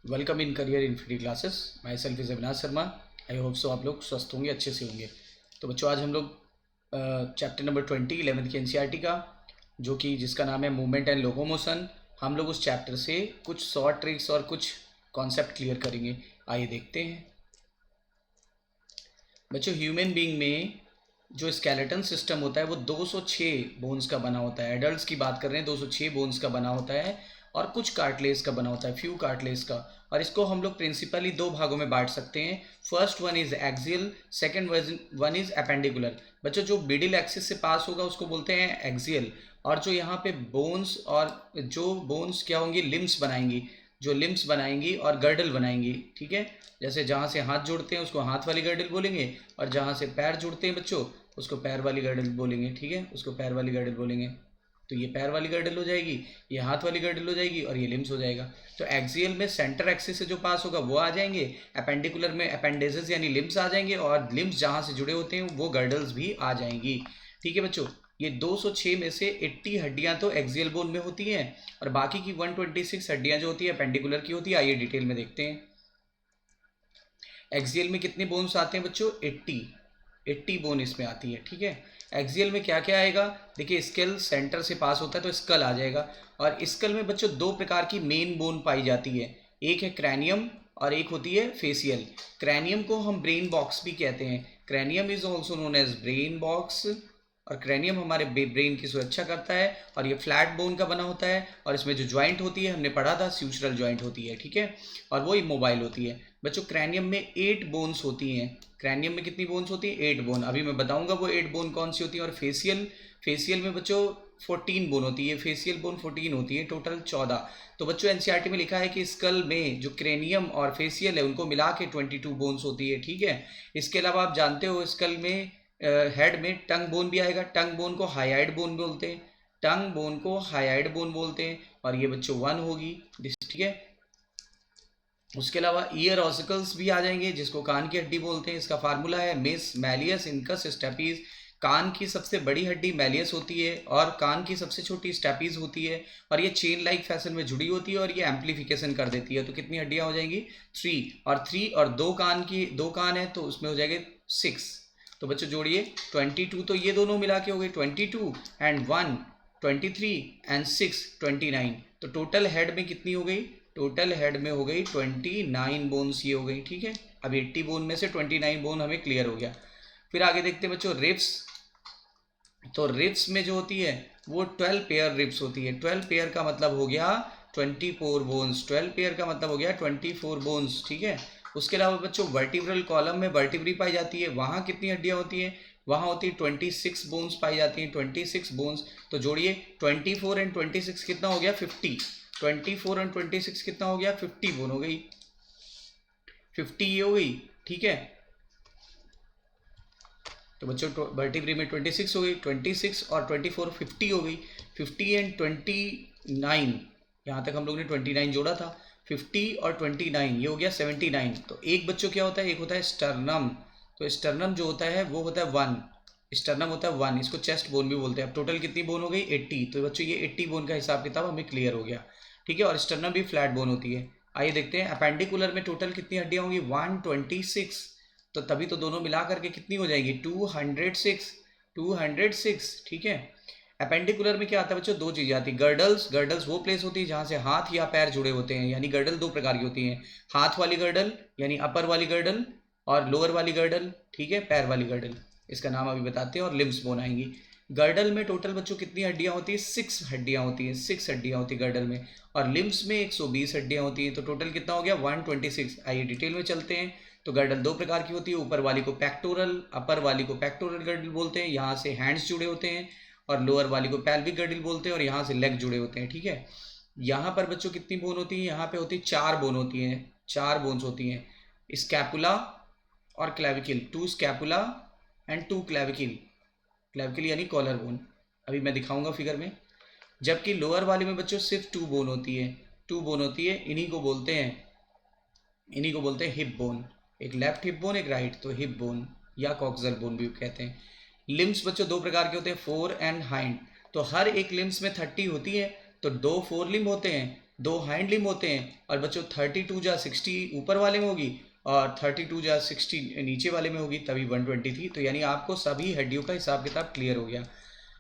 Welcome in career in free classes. My self is Avinash Sharma. I hope so आप लोग स्वस्थ होंगे, अच्छे से होंगे। तो बच्चों, आज हम लोग चैप्टर नंबर 20 11th की एनसीईआरटी का, जो कि जिसका नाम है मूवमेंट एंड लोकोमोशन, हम लोग उस चैप्टर से कुछ शॉर्ट ट्रिक्स और कुछ कॉन्सेप्ट क्लियर करेंगे। आइए देखते हैं। बच्चों, ह्यूमन बीइंग में जो स्केलेटन सिस्टम होता है वो 206 बोन्स का बना होता है। एडल्ट्स की बात कर रहे हैं, 206 बोन्स का बना होता है और कुछ कार्टिलेज का बना होता है, फ्यू कार्टिलेज का। और इसको हम लोग प्रिंसिपली दो भागों में बांट सकते हैं। First one is axial, second one is appendicular. बच्चों, जो मिडिल एक्सिस से पास होगा उसको बोलते हैं एक्सियल। और जो यहाँ पे बोन्स, और जो बोन्स क्या होंगी, लिम्स बनाएंगी, जो लिम्स बनाएंगी और गर्डल बनाएंगी। ठीक है, जैसे जहाँ से हाथ जोड़ते हैं उसको हाथ वाली गर्डल बोलेंगे, और जहाँ से पैर जुड़ते हैं बच्चों उसको पैर वाली गर्डल बोलेंगे। ठीक है, उसको पैर वाली गर्डल बोलेंगे। तो ये पैर वाली गर्डल हो जाएगी, ये हाथ वाली गर्डल हो जाएगी, और ये लिम्स हो जाएगा। तो एक्सियल में सेंटर एक्सिस से जो पास होगा वो आ जाएंगे, अपेंडिकुलर में अपेंडेजेस यानी लिम्स आ जाएंगे, और लिम्स जहाँ से जुड़े होते हैं वो गर्डल्स भी आ जाएंगी। ठीक है बच्चों, ये 206 में से 80 हड्डियां तो एक्सियल बोन में होती हैं, और बाकी की 126 हड्डियां जो होती है अपेंडिकुलर की होती है। आइए डिटेल में देखते हैं। एक्सियल में कितने बोन्स आते हैं बच्चों? 80 बोन इसमें आती है। ठीक है, एक्सियल में क्या क्या आएगा? देखिए, स्केल सेंटर से पास होता है तो स्कल आ जाएगा। और स्कल में बच्चों दो प्रकार की मेन बोन पाई जाती है, एक है क्रैनियम और एक होती है फेसियल। क्रैनियम को हम ब्रेन बॉक्स भी कहते हैं। Cranium is also known as brain box. और क्रैनियम हमारे ब्रेन की सुरक्षा करता है, और ये फ्लैट बोन का बना होता है। और इसमें जो ज्वाइंट होती है हमने पढ़ा था, स्यूचरल ज्वाइंट होती है। ठीक है, और वो इमोबाइल होती है। बच्चों, क्रैनियम में 8 बोन्स होती हैं। क्रैनियम में कितनी बोन्स होती है? 8 बोन। अभी मैं बताऊंगा वो 8 बोन कौन सी होती है। और फेसियल, फेसियल में बच्चों 14 बोन होती है। फेसियल बोन 14 होती है, टोटल 14। तो बच्चों, एनसीईआरटी में लिखा है कि स्कल में जो क्रेनियम और फेसियल है उनको मिला के 22 बोन्स होती है। ठीक है, इसके अलावा आप जानते हो स्कल में हेड में टंग बोन भी आएगा। टंग बोन को हाइड बोन बोलते हैं। टंग बोन को हाइड बोन बोलते हैं, और ये बच्चों 1 होगी। ठीक है, उसके अलावा ईयर ऑसिकल्स भी आ जाएंगे, जिसको कान की हड्डी बोलते हैं। इसका फार्मूला है मिस मैलियस इनकस स्टेपीज। कान की सबसे बड़ी हड्डी मैलियस होती है, और कान की सबसे छोटी स्टेपीज होती है, और ये चेन लाइक फैशन में जुड़ी होती है, और ये एम्पलीफिकेशन कर देती है। तो कितनी हड्डियां हो जाएंगी? 3 और 2 कान की, 2 कान है तो उसमें हो जाएंगे 6। तो बच्चों जोड़िए, 22 तो ये दोनों मिला के हो गए 22 एंड 1 23 एंड 6 29। तो टोटल हेड में कितनी हो गई? टोटल हेड में हो गई 29 बोन्स ये हो गई। ठीक है, अब 80 बोन में से 29 बोन हमें क्लियर हो गया। फिर आगे देखते हैं बच्चों, रिब्स। तो रिब्स में जो होती है वो 12 पेयर रिब्स होती है। 12 पेयर का मतलब हो गया 24 बोन्स। 12 पेयर का मतलब हो गया 24 बोन्स। ठीक है, उसके अलावा बच्चों वर्टिब्रल कॉलम में वर्टिब्री पाई जाती है। वहाँ कितनी हड्डियाँ होती हैं? वहाँ होती है 26 बोन्स पाई जाती हैं, 26 बोन्स। तो जोड़िए, 24 एंड 26 कितना हो गया? 50। 24 एंड 26 कितना हो गया? 50 बोन हो गई, 50 ये हो गई। ठीक है, तो बच्चों वर्टिब्री में 26 हो गई, 26 और 24 50 हो गई। 50 एंड 29, यहाँ तक हम लोग ने 29 जोड़ा था। 50 और 29 ये हो गया 79। तो एक बच्चों क्या होता है? एक होता है स्टर्नम। तो स्टर्नम जो होता है वो होता है 1। स्टर्नम होता है 1, इसको चेस्ट बोन भी बोलते हैं। अब टोटल कितनी बोन हो गई? 80। तो बच्चों ये 80 बोन का हिसाब किताब हमें क्लियर हो गया। ठीक है, और स्टर्नम भी फ्लैट बोन होती है। आइए देखते हैं अपेंडिकुलर में टोटल कितनी हड्डियां होंगी? 126। तो तभी तो दोनों मिला करके कितनी हो जाएगी? 206। 206। ठीक है, अपेंडिकुलर में क्या आता है बच्चों? दो चीजें आती है। गर्डल्स, गर्डल्स वो प्लेस होती है जहां से हाथ या पैर जुड़े होते हैं, यानी गर्डल दो प्रकार की होती हैं। हाथ वाली गर्डल यानी अपर वाली गर्डल, और लोअर वाली गर्डल, ठीक है, पैर वाली गर्डल। इसका नाम अभी बताते हैं, और लिम्स बोन आएंगी। गर्डल में टोटल बच्चों कितनी हड्डियां होती है? 6 हड्डियां होती हैं, 6 हड्डियां होती है गर्डल में। और लिम्स में 120 हड्डियां होती हैं। तो टोटल कितना हो गया? 126। आइए डिटेल में चलते हैं। तो गर्डल दो प्रकार की होती है, ऊपर वाली को पेक्टोरल, अपर वाली को पेक्टोरल गर्डल बोलते हैं, यहाँ से हैंड्स जुड़े होते हैं। और लोअर वाली को पेल्विक गर्डल बोलते हैं, और यहाँ से लेग जुड़े होते हैं। ठीक है, यहाँ पर बच्चों कितनी बोन होती है? यहाँ पे होती है 4 बोन होती हैं, 4 बोन्स होती हैं। स्कैपुला और clavicle, 2 scapula and 2 clavicle. Clavicle यानी कॉलर बोन, अभी मैं दिखाऊंगा फिगर में। जबकि लोअर वाली में बच्चों सिर्फ 2 बोन होती है, 2 बोन होती है। इन्हीं को बोलते हैं हिप बोन। एक लेफ्ट हिप बोन, एक राइट, तो हिप बोन या कॉक्सल बोन भी कहते हैं। लिम्स बच्चों दो प्रकार के होते हैं, फोर एंड हाइंड। तो हर एक लिम्स में 30 होती है, तो 2 फोर लिम्ब होते हैं, दो हाइंड लिम्ब होते हैं, और बच्चों 32 जा 60 ऊपर वाले में होगी और 32 जा 60 नीचे वाले में होगी, तभी 120 थी। तो यानी आपको सभी हड्डियों का हिसाब किताब क्लियर हो गया।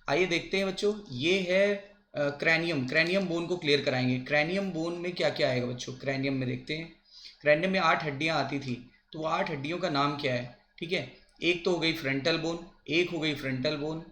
आइए देखते हैं बच्चों, ये है क्रैनियम। क्रैनियम बोन को क्लियर कराएंगे। क्रैनियम बोन में क्या क्या आएगा बच्चों, क्रैनियम में देखते हैं। क्रैनियम में 8 हड्डियां आती थी, तो वो 8 हड्डियों का नाम क्या है, ठीक है। एक तो हो गई फ्रंटल बोन, एक हो गई फ्रंटल बोन,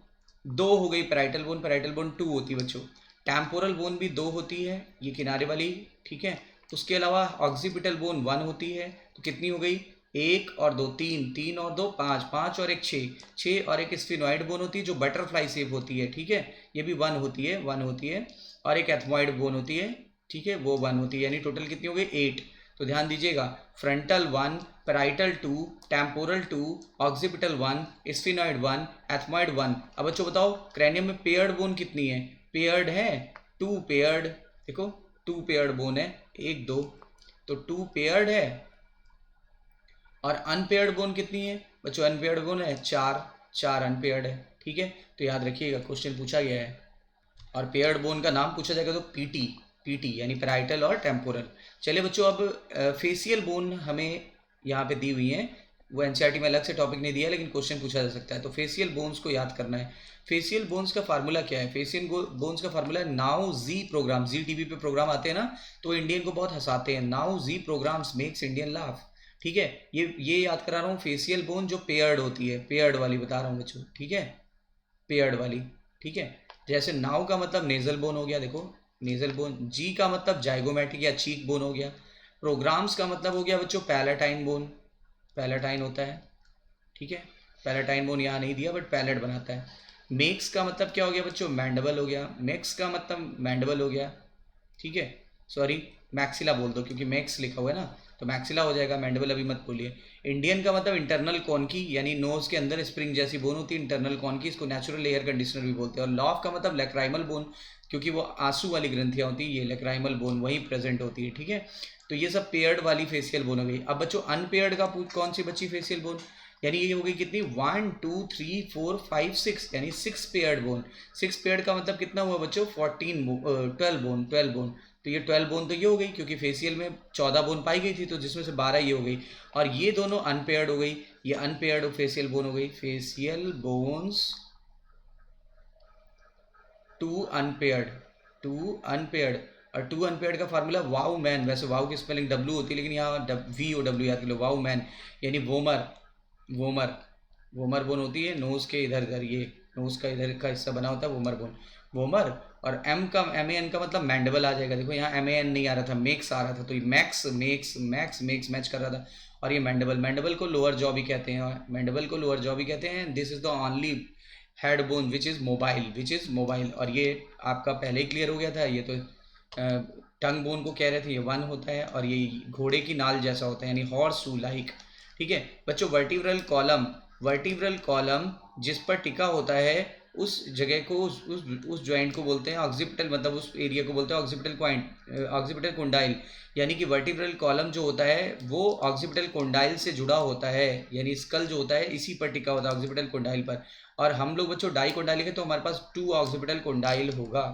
दो हो गई पैराइटल बोन, पैराइटल बोन 2 होती है बच्चों। टेम्पोरल बोन भी 2 होती है, ये किनारे वाली, ठीक है। उसके अलावा ऑक्सीपिटल बोन 1 होती है, तो कितनी हो गई, 1 और 2 3, 3 और 2 5, 5 और 1 6, 6 और एक स्फिनोइड बोन होती है जो बटरफ्लाई शेप होती है, ठीक है, ये भी 1 होती है, 1 होती है। और एक एथमॉइड बोन होती है, ठीक है, वो 1 होती है, यानी टोटल कितनी हो गई 8। तो ध्यान दीजिएगा, frontal 1, parietal 2, temporal 2, occipital 1, sphenoid 1, ethmoid 1। अब बच्चों बताओ क्रैनियम में पेयर्ड बोन कितनी है, पेयर्ड है 2 पेयर्ड, देखो 2 पेयर्ड बोन है, 1 2, तो 2 पेयर्ड है। और अनपेयर्ड बोन कितनी है बच्चों, अनपेयर्ड बोन है 4, 4 अनपेयर्ड है, ठीक है। तो याद रखिएगा क्वेश्चन पूछा गया है, और पेयर्ड बोन का नाम पूछा जाएगा तो पीटी, पीटी यानी पैराइटल और टेम्पोरल। चलिए बच्चों, अब फेशियल बोन हमें यहाँ पे दी हुई है, वो एनसीईआरटी में अलग से टॉपिक नहीं दिया है, लेकिन क्वेश्चन पूछा जा सकता है। तो फेशियल बोन्स को याद करना है। फेशियल बोन्स का फार्मूला क्या है, फेशियल बोन्स का फार्मूला है नाउ जी प्रोग्राम। जी टीवी पे प्रोग्राम आते हैं ना, तो इंडियन को बहुत हंसाते हैं, नाउ जी प्रोग्राम्स मेक्स इंडियन लाफ, ठीक है। ये याद करा रहा हूँ, फेशियल बोन जो पेयर्ड होती है, पेयर्ड वाली बता रहा हूँ बच्चों, ठीक है, पेयर्ड वाली, ठीक है। जैसे नाउ का मतलब नेजल बोन हो गया, देखो नेजल बोन। जी का मतलब जाइगोमेटिक या चीक बोन हो गया। प्रोग्राम्स का मतलब हो गया बच्चों पैलेटाइन बोन, पैलेटाइन होता है, ठीक है। पैलेटाइन बोन यहाँ नहीं दिया, बट पैलेट बनाता है। मेक्स का मतलब क्या हो गया बच्चों, मैंडबल हो गया। मेक्स का मतलब मैंडबल हो गया, ठीक है। सॉरी, मैक्सिला बोल दो, क्योंकि मैक्स लिखा हुआ है ना, तो मैक्सिला हो जाएगा, मैंडबल अभी मत बोलिए। इंडियन का मतलब इंटरनल कॉन्की, यानी नोज के अंदर स्प्रिंग जैसी बोन होती है, इंटरनल कॉन्की, इसको नेचुरल एयर कंडीशनर भी बोलते हैं। और लॉफ का मतलब लैक्राइमल बोन, क्योंकि वो आंसू वाली ग्रंथियाँ होती है, ये लैक्राइमल बोन वहीं प्रेजेंट होती है, ठीक है। तो ये सब पेयर्ड वाली फेशियल बोन हो गई। अब बच्चों अनपेयर्ड का कौन सी बची फेशियल बोन, यानी ये हो गई कितनी, 1 2 3 4 5 6, यानी 6 पेयर्ड बोन। 6 पेयर्ड का मतलब कितना हुआ बच्चों, 12 बोन, 12 बोन। तो ये 12 बोन तो ये हो गई, क्योंकि फेशियल में 14 बोन पाई गई थी, तो जिसमें से 12 ये हो गई। और ये दोनों अनपेयर्ड हो गई, ये अनपेयर्ड फेशियल बोन हो गई। Facial bones two unpaired, two unpaired. और टू अनपेयर्ड का फार्मूला वाउ मैन, वैसे वाउ की स्पेलिंग डब्लू होती है, लेकिन यहाँ VOW याद कर लो, वाउ मैन, यानी वोमर, वोमर, वोमर बोन होती है नोज के इधर इधर, ये नोज का इधर का हिस्सा बना होता है वोमर बोन, वोमर। और MAN का मतलब मैंडबल आ जाएगा, देखो यहाँ MAN नहीं आ रहा था, मेक्स आ रहा था, तो ये max max max makes match कर रहा था। और ये मैंडबल, मैंडबल को लोअर जॉ भी कहते हैं, मैंडबल को लोअर जॉ भी कहते हैं। This is the only head bone which is mobile, which is mobile. और ये आपका पहले ही क्लियर हो गया था, ये तो टंग बोन को कह रहे थे, ये 1 होता है। और ये घोड़े की नाल जैसा होता है, यानी हॉर्स शू लाइक, ठीक है बच्चों। वर्टिब्रल कॉलम, वर्टिब्रल कॉलम जिस पर टिका होता है उस जगह को, उस जॉइंट को बोलते हैं ऑक्सीपिटल, मतलब उस एरिया को बोलते हैं ऑक्सीपिटल पॉइंट, ऑक्सीपिटल कोंडाइल। यानी कि वर्टिब्रल कॉलम जो होता है वो ऑक्सीपिटल कोंडाइल से जुड़ा होता है, यानी स्कल जो होता है इसी पर टिका होता है, ऑक्सीपिटल कोंडाइल पर। और हम लोग बच्चों डाई कोंडाइल के, तो हमारे पास 2 ऑक्सीपिटल कोंडाइल होगा।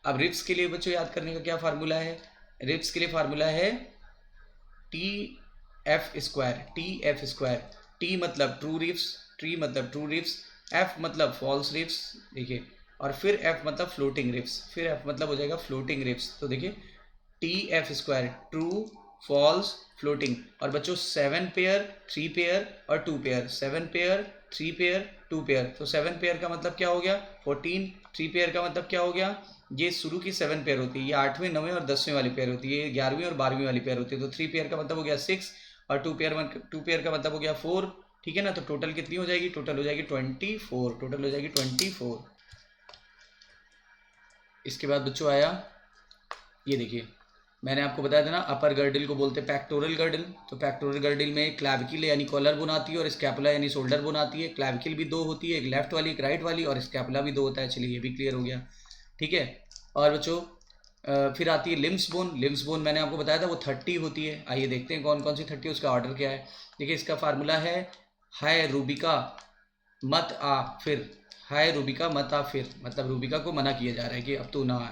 अब रिब्स के लिए बच्चों याद करने का क्या फार्मूला है, रिब्स के लिए फार्मूला है TF square, TF square. T मतलब ट्रू रिब्स, ट्री मतलब ट्रू रिब्स, F मतलब फॉल्स रिब्स, देखिए। और फिर F मतलब फ्लोटिंग रिब्स, फिर F मतलब हो जाएगा फ्लोटिंग रिब्स। तो देखिए TF square, true, false, floating. और बच्चों 7 पेयर, 3 पेयर और 2 पेयर, 7 पेयर, 3 पेयर, 2 पेयर। तो 7 पेयर का मतलब क्या हो गया 14, 3 पेयर का मतलब क्या हो गया, ये शुरू की 7 पेयर होती है, ये 8वें 9वें और 10वें वाली पेयर होती है, ये 11वीं और 12वीं वाली पेयर होती है। तो 3 पेयर का मतलब हो गया 6, और 2 पेयर का मतलब हो गया 4, ठीक है ना। तो टोटल कितनी हो जाएगी, टोटल हो जाएगी 24, टोटल हो जाएगी 24। इसके बाद बच्चों आया, ये देखिए मैंने आपको बताया था ना, अपर गर्डल को बोलते हैं पैक्टोरल गर्डल। तो पैक्टोरल गर्डल में क्लैविकिल यानी कॉलर बोन आती है, और स्कैपुला यानी शोल्डर बोन आती है। क्लैविकिल भी 2 होती है, एक लेफ्ट वाली एक राइट वाली, और स्कैपुला भी 2 होता है। चलिए ये भी क्लियर हो गया, ठीक है। और बच्चों फिर आती है लिम्स बोन। लिम्स बोन मैंने आपको बताया था वो 30 होती है। आइए देखते हैं कौन कौन सी 30, उसका ऑर्डर क्या है। देखिए इसका फार्मूला है हाय रूबिका मत आ फिर, हाय रूबिका मत आ फिर, मतलब रूबिका को मना किया जा रहा है कि अब तू ना आ।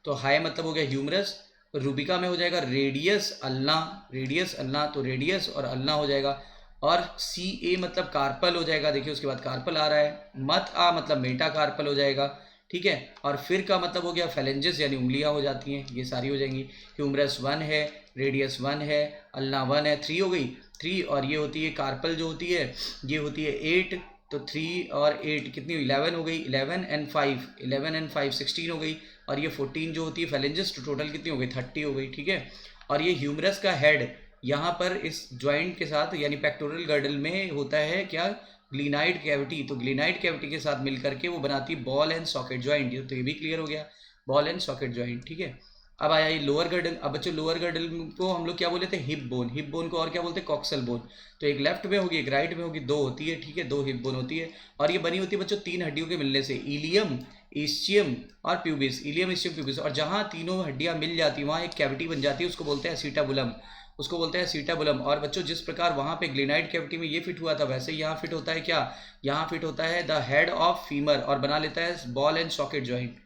तो हाई मतलब हो गया ह्यूमरस, रूबिका में हो जाएगा रेडियस अल्ना, रेडियस अल्ना, तो रेडियस और अल्ना हो जाएगा। और सी ए मतलब कार्पल हो जाएगा, देखिए उसके बाद कार्पल आ रहा है। मत आ मतलब मेटा कार्पल हो जाएगा, ठीक है। और फिर का मतलब हो गया फेलेंजेस यानी उंगलियां हो जाती हैं, ये सारी हो जाएंगी। ह्यूमरस 1 है, रेडियस 1 है, अल्ना 1 है, 3 हो गई 3। और ये होती है कार्पल जो होती है ये होती है 8, तो 3 और 8 कितनी हुई 11 हो गई, 11 एंड 5 11 एंड 5 16 हो गई। और ये 14 जो होती है फेलेंजेस, तो टोटल कितनी हो गई 30 हो गई, ठीक है। और ये ह्यूमरस का हेड यहाँ पर इस ज्वाइंट के साथ यानी पेक्टोरल गर्डल में होता है क्या, ग्लिनाइड कैविटी। तो ग्लिनाइड कैविटी के साथ मिलकर के वो बनाती है बॉल एंड सॉकेट ज्वाइंट, तो ये भी क्लियर हो गया, बॉल एंड सॉकेट ज्वाइंट, ठीक है। अब आया ये लोअर गर्डल। अब बच्चों लोअर गर्डल को हम लोग क्या बोले थे, हिप बोन, हिप बोन को और क्या बोलते हैं, कॉक्सल बोन। तो एक लेफ्ट में होगी एक राइट में होगी, दो होती है, ठीक है, दो हिप बोन होती है। और ये बनी होती है बच्चों 3 हड्डियों के मिलने से, इलियम, इस्चियम और प्यूबिस, इलियम इस्चियम प्यूबिस। और जहाँ तीनों हड्डियाँ मिल जाती है वहाँ एक कैविटी बन जाती है, उसको बोलते हैं एसीटाबुलम, उसको बोलते हैं सीटाबुलम। और बच्चों जिस प्रकार वहाँ पे ग्लिनाइड कैविटी में ये फिट हुआ था, वैसे यहाँ फिट होता है क्या, यहाँ फिट होता है द हेड ऑफ फीमर और बना लेता है ball and socket joint,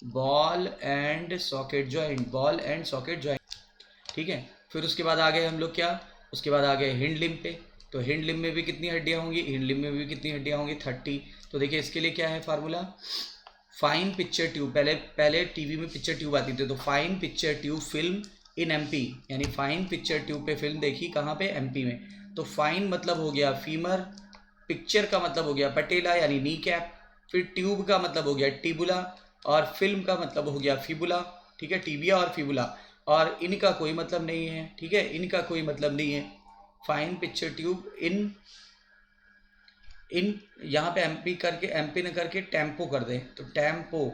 ball and socket joint, ball and socket joint, ठीक है। फिर उसके बाद आ गए हम लोग क्या, उसके बाद आ गए हिंड लिम्ब पे। तो हिंड लिम्ब में भी कितनी हड्डियाँ होंगी, हिंड लिम्ब में भी कितनी हड्डियाँ होंगी 30। तो देखिए इसके लिए क्या है फार्मूला, फाइन पिक्चर ट्यूब, पहले टीवी में पिक्चर ट्यूब आती थी, तो fine picture tube film in MP, यानी फाइन पिक्चर ट्यूब पे फिल्म देखी कहाँ पे, एमपी में। तो फाइन मतलब हो गया फीमर, पिक्चर का मतलब हो गया पटेला यानी नी कैप, फिर ट्यूब का मतलब हो गया टिबुला, और फिल्म का मतलब हो गया फिबुला, ठीक है, टिबिया और फिबुला। और इनका कोई मतलब नहीं है, ठीक है, इनका कोई मतलब नहीं है। फाइन पिक्चर ट्यूब इन इन यहाँ पे एमपी करके, एमपी न करके टेम्पो कर दें, तो टेम्पो,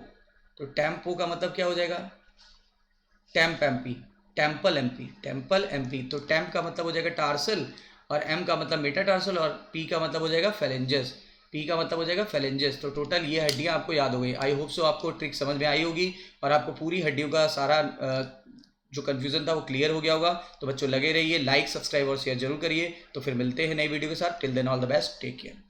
तो टेम्पो का मतलब क्या हो जाएगा, temp MP, temple MP, temple MP. तो टेम्प का मतलब हो जाएगा टार्सल, और एम का मतलब मेटाटार्सल, और पी का मतलब हो जाएगा फेलेंजेस, पी का मतलब हो जाएगा फेलेंजेस। तो टोटल ये हड्डियाँ आपको याद हो गई। आई होप सो आपको ट्रिक समझ में आई होगी और आपको पूरी हड्डियों का सारा जो कन्फ्यूजन था वो क्लियर हो गया होगा। तो बच्चों लगे रहिए, लाइक सब्सक्राइब और शेयर जरूर करिए। तो फिर मिलते हैं नई वीडियो के साथ, till then all the best, take care.